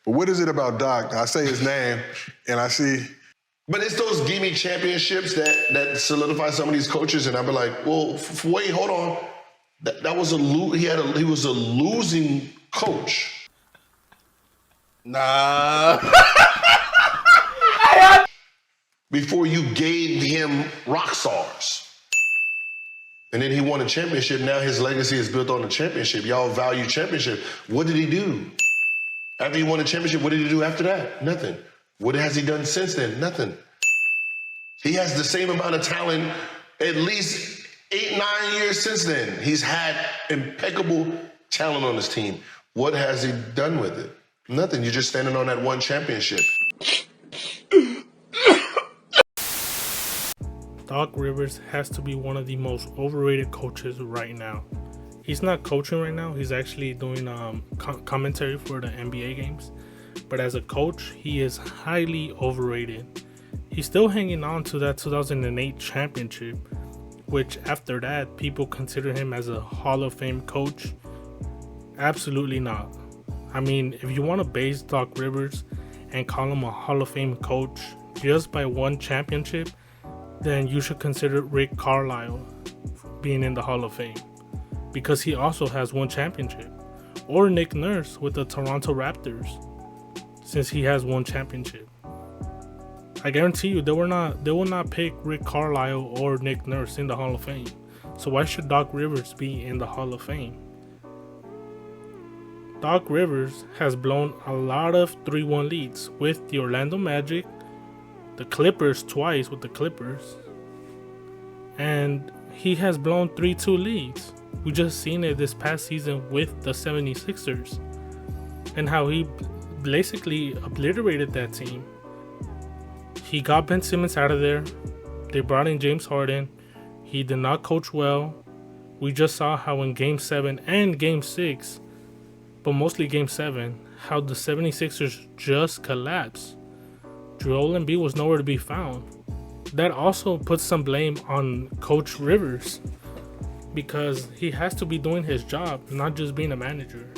But what is it about Doc? I say his name, and I see. But it's those gimme championships that solidify some of these coaches, and I'll be like, well, wait, hold on. That was he was a losing coach. Nah. Before you gave him rock stars. And then he won a championship. Now his legacy is built on the championship. Y'all value championship. What did he do? After he won a championship, what did he do after that? Nothing. What has he done since then? Nothing. He has the same amount of talent at least 8, 9 years since then. He's had impeccable talent on his team. What has he done with it? Nothing. You're just standing on that one championship. Doc Rivers has to be one of the most overrated coaches right now. He's not coaching right now. He's actually doing commentary for the NBA games. But as a coach, he is highly overrated. He's still hanging on to that 2008 championship, which after that, people consider him as a Hall of Fame coach. Absolutely not. I mean, if you want to base Doc Rivers and call him a Hall of Fame coach just by one championship, then you should consider Rick Carlisle being in the Hall of Fame, because he also has one championship. Or Nick Nurse with the Toronto Raptors, since he has one championship. I guarantee you they will not pick Rick Carlisle or Nick Nurse in the Hall of Fame. So why should Doc Rivers be in the Hall of Fame? Doc Rivers has blown a lot of 3-1 leads with the Orlando Magic, the Clippers twice with the Clippers, and he has blown 3-2 leads. We just seen it this past season with the 76ers and how he basically obliterated that team. He got Ben Simmons out of there. They brought in James Harden. He did not coach well. We just saw how in Game 7 and Game 6, but mostly Game 7, how the 76ers just collapsed. Joel Embiid was nowhere to be found. That also puts some blame on Coach Rivers, because he has to be doing his job, not just being a manager.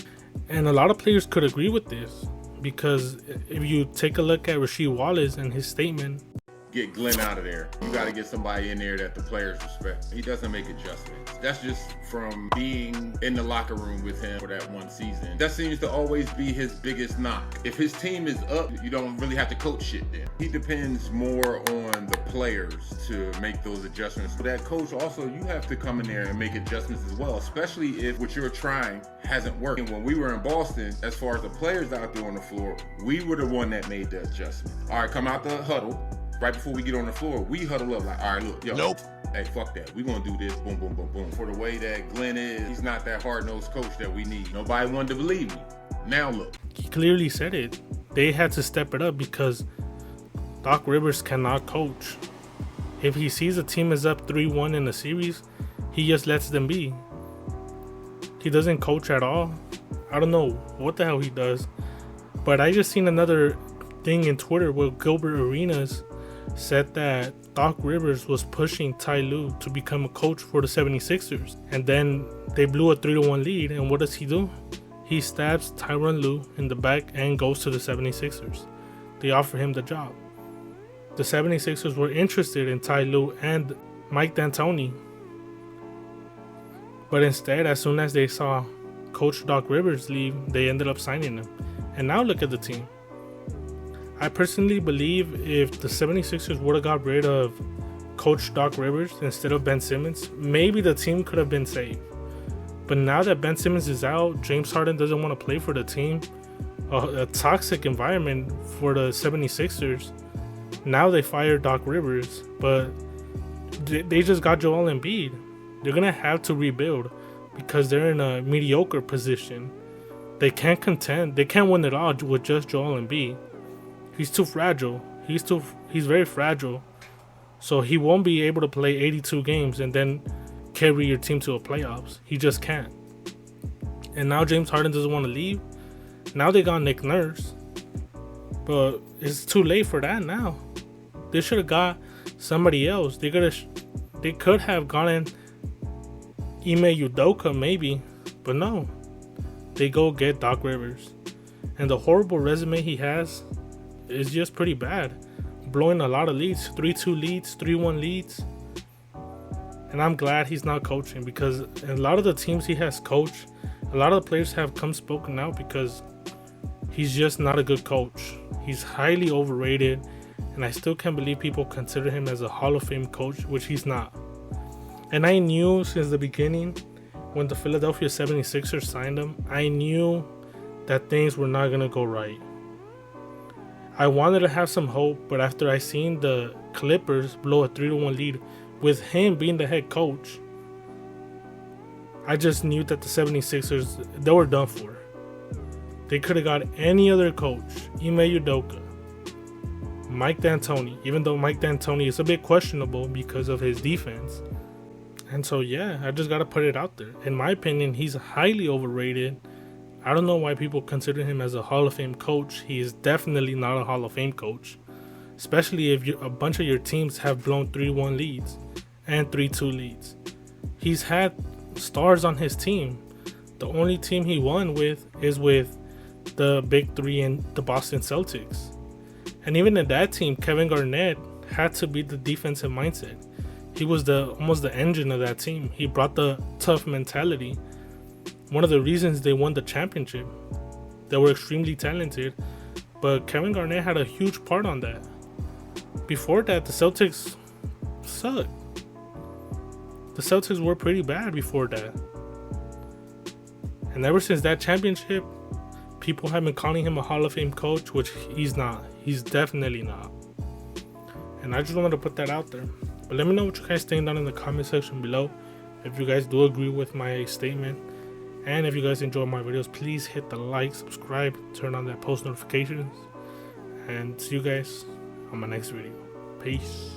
And a lot of players could agree with this, because if you take a look at Rasheed Wallace and his statement, get Glen out of there. You got to get somebody in there that the players respect. He doesn't make adjustments. That's just from being in the locker room with him for that one season. That seems to always be his biggest knock. If his team is up, you don't really have to coach shit then. He depends more on the players to make those adjustments. For that coach also, you have to come in there and make adjustments as well, especially if what you're trying hasn't worked. And when we were in Boston, as far as the players out there on the floor, we were the one that made the adjustment. All right, come out the huddle. Right before we get on the floor, we huddle up like, all right, look, yo, nope. Hey, fuck that. We're going to do this, boom, boom, boom, boom. For the way that Glen is, he's not that hard-nosed coach that we need. Nobody wanted to believe me. Now look. He clearly said it. They had to step it up because Doc Rivers cannot coach. If he sees a team is up 3-1 in a series, he just lets them be. He doesn't coach at all. I don't know what the hell he does. But I just seen another thing in Twitter where Gilbert Arenas said that Doc Rivers was pushing Ty Lue to become a coach for the 76ers. And then they blew a 3-1 lead. And what does he do? He stabs Tyronn Lue in the back and goes to the 76ers. They offer him the job. The 76ers were interested in Ty Lue and Mike D'Antoni. But instead, as soon as they saw Coach Doc Rivers leave, they ended up signing him. And now look at the team. I personally believe if the 76ers would have got rid of Coach Doc Rivers instead of Ben Simmons, maybe the team could have been saved. But now that Ben Simmons is out, James Harden doesn't want to play for the team, a toxic environment for the 76ers. Now they fired Doc Rivers, but they just got Joel Embiid. They're going to have to rebuild because they're in a mediocre position. They can't contend. They can't win it all with just Joel Embiid. He's too fragile. He's very fragile. So he won't be able to play 82 games and then carry your team to a playoffs. He just can't. And now James Harden doesn't want to leave. Now they got Nick Nurse. But it's too late for that now. They should have got somebody else. They could have gotten Ime Udoka maybe. But no. They go get Doc Rivers. And the horrible resume he has is just pretty bad. Blowing a lot of leads, 3-2 leads, 3-1 leads. And I'm glad he's not coaching, because a lot of the teams he has coached, a lot of the players have come spoken out because he's just not a good coach. He's highly overrated, and I still can't believe people consider him as a Hall of Fame coach, which he's not. And I knew since the beginning, when the Philadelphia 76ers signed him, I knew that things were not going to go right. I wanted to have some hope, but after I seen the Clippers blow a 3-1 lead with him being the head coach, I just knew that the 76ers, they were done for. They could have got any other coach, Ime Udoka, Mike D'Antoni, even though Mike D'Antoni is a bit questionable because of his defense. And so, yeah, I just got to put it out there. In my opinion, he's highly overrated. I don't know why people consider him as a Hall of Fame coach. He is definitely not a Hall of Fame coach, especially if a bunch of your teams have blown 3-1 leads and 3-2 leads. He's had stars on his team. The only team he won with is with the Big Three and the Boston Celtics. And even in that team, Kevin Garnett had to be the defensive mindset. He was almost the engine of that team. He brought the tough mentality. One of the reasons they won the championship. They were extremely talented, but Kevin Garnett had a huge part on that. Before that, the Celtics sucked. The Celtics were pretty bad before that. And ever since that championship, people have been calling him a Hall of Fame coach, which he's not. He's definitely not. And I just wanted to put that out there. But let me know what you guys think down in the comment section below. If you guys do agree with my statement. And if you guys enjoy my videos, please hit the like, subscribe, turn on that post notifications. And see you guys on my next video. Peace.